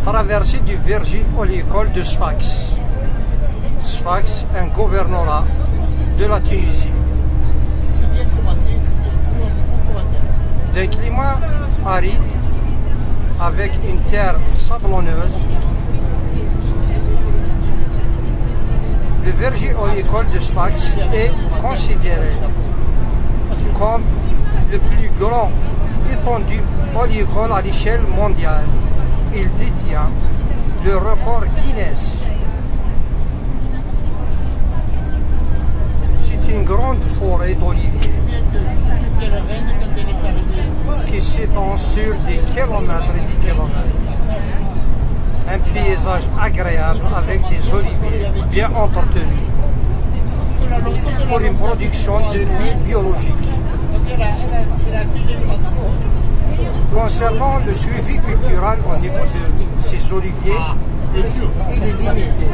traversée du verger oléicole de Sfax. Sfax, un gouvernorat de la Tunisie. D'un climat aride, avec une terre sablonneuse, le verger oléicole de Sfax est considéré comme le plus grand étendue oléicole à l'échelle mondiale. Il détient le record Guinness. C'est une grande forêt d'oliviers qui s'étend sur des kilomètres et des kilomètres. Un paysage agréable avec des oliviers bien entretenus pour une production de huile biologique. Concernant le suivi culturel au niveau de ces oliviers, il est limité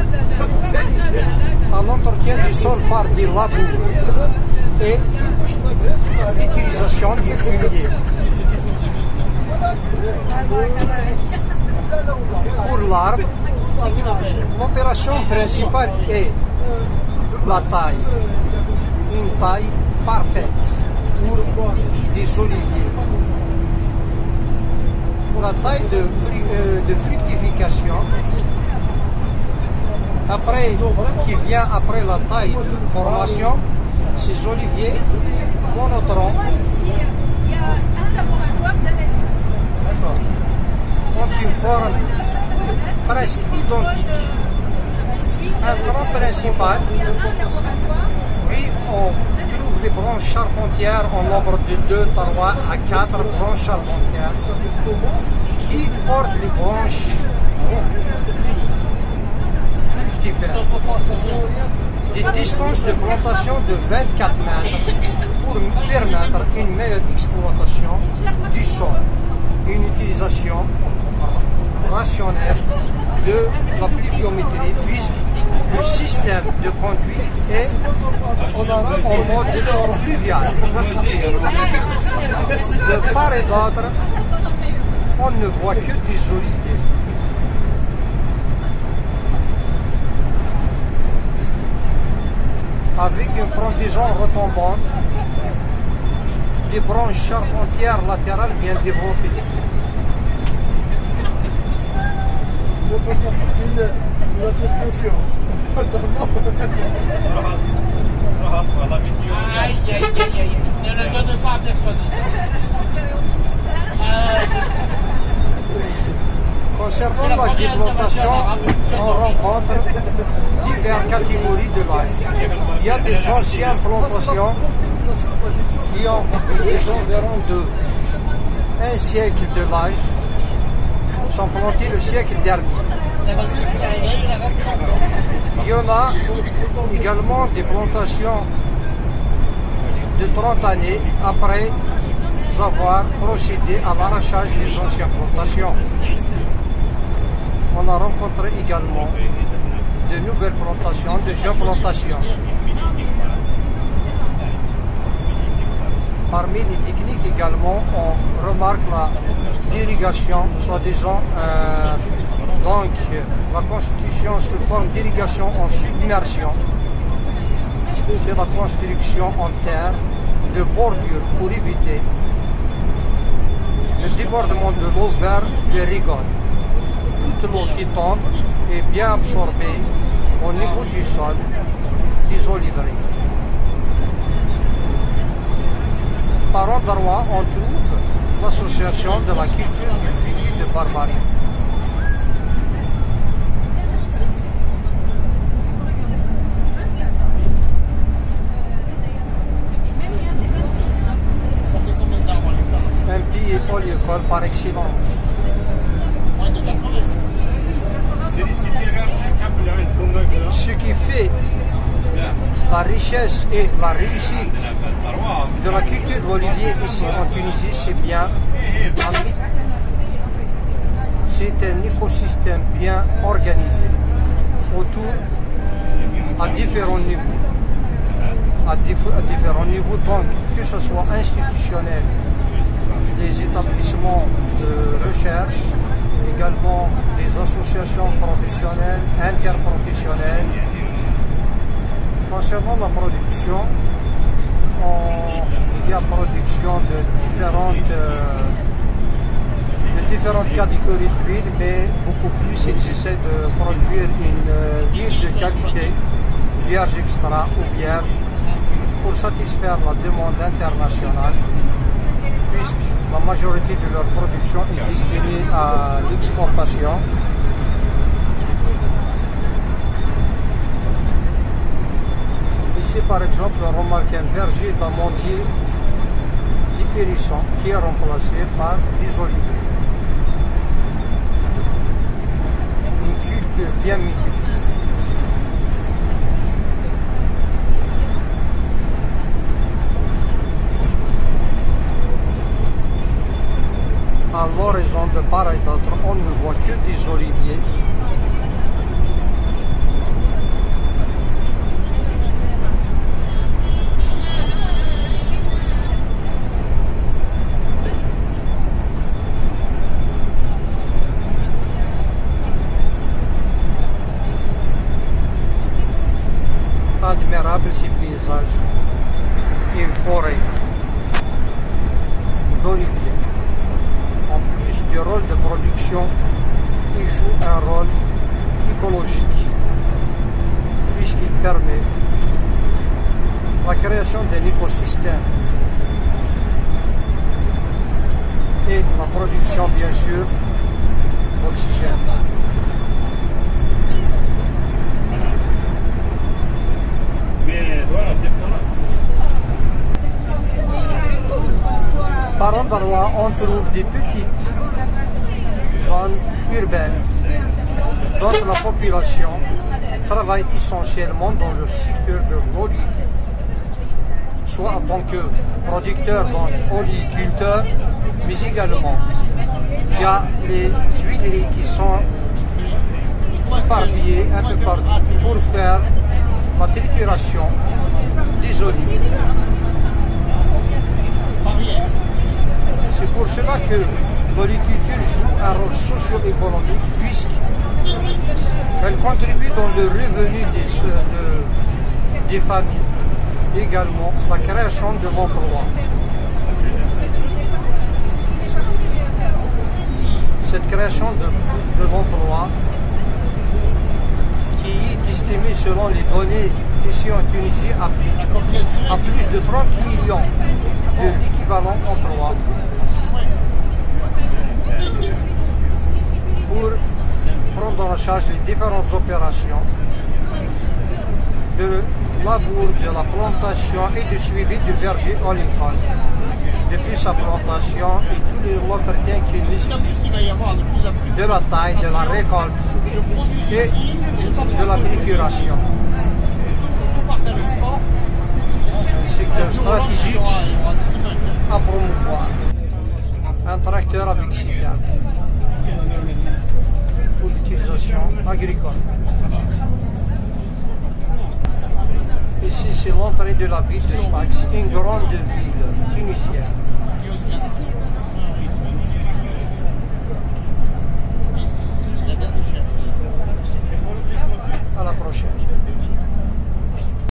à l'entretien du sol par des labours et l'utilisation du fumier. Pour l'arbre, l'opération principale est la taille, une taille parfaite pour des oliviers. Pour la taille de fructification, qui vient après la taille de formation, ces oliviers monotrons ont une forme presque identique. Un tronc principal, puis on trouve des branches charpentières en nombre de 2, 3 à 4 branches charpentières qui portent les branches fructifères. Des distances de plantation de 24 mètres pour permettre une meilleure exploitation du sol, une utilisation rationnelle de la pluviométrie, puisque le système de conduite est en mode pluvial. De part et d'autre, on ne voit que des oliviers. Avec une frondaison retombante, des branches charpentières latérales bien développées. Une autre extension. Aïe, aïe, aïe, aïe. Ne le donne pas à personne. Concernant l'âge des plantations, on rencontre diverses catégories de l'âge. Il y a des anciennes plantations qui ont des environs de 1 siècle de l'âge, sont plantées le siècle dernier. Il y en a également des plantations de 30 années après avoir procédé à l'arrachage des anciennes plantations. On a rencontré également de nouvelles plantations, de jeunes plantations. Parmi les techniques également, on remarque l'irrigation, soi-disant, donc la constitution sous forme d'irrigation en submersion. C'est la construction en terre de bordure pour éviter le débordement de l'eau vers les rigoles. Toute l'eau qui tombe est bien absorbée au niveau du sol des oliveries. Par endroits, on trouve l'association de la culture du figuier de Barbarie. Un pays oléicole par excellence. Ce qui fait la richesse et la réussite de la culture de l'olivier ici en Tunisie, c'est bien, c'est un écosystème bien organisé autour à différents niveaux. À différents niveaux, donc que ce soit institutionnel, les établissements de recherche, également les associations professionnelles, interprofessionnelles. Concernant la production, il y a production de différentes catégories d'huile, mais beaucoup plus ils essaient de produire une huile de qualité, vierge extra ou vierge, pour satisfaire la demande internationale, puisque la majorité de leur production est destinée à l'exportation. Ici, par exemple, on remarque un verger d'amandier d'hypérissant qui est remplacé par des oliviers. Une culture bien maîtrisée. À l'horizon de part et d'autre, on ne voit que des oliviers. Admirable ces paysages et une forêt d'oliviers. En plus du rôle de production, il joue un rôle écologique puisqu'il permet la création d'un écosystème et la production bien sûr d'oxygène. Par endroits, on trouve des petites zones urbaines dont la population travaille essentiellement dans le secteur de l'olivier, soit en tant que producteur, donc oliviculteur, mais également il y a les huileries qui sont éparpillées un peu partout pour faire la trituration des olives. C'est pour cela que l'oliviculture joue un rôle socio-économique puisqu'elle contribue dans le revenu des familles, également la création de l'emploi. Cette création de l'emploi qui est estimée selon les données ici en Tunisie à plus de 30 millions de l'équivalent emploi pour prendre en charge les différentes opérations de labour, de la plantation et du suivi du verger oligicole, depuis sa plantation et tous les entretiens qu'il nécessite, de la taille, de la récolte et de la trituration. Un secteur stratégique à promouvoir. Un tracteur avec citerne pour l'utilisation agricole. Ici, c'est l'entrée de la ville de Sfax, une grande ville tunisienne. À la prochaine.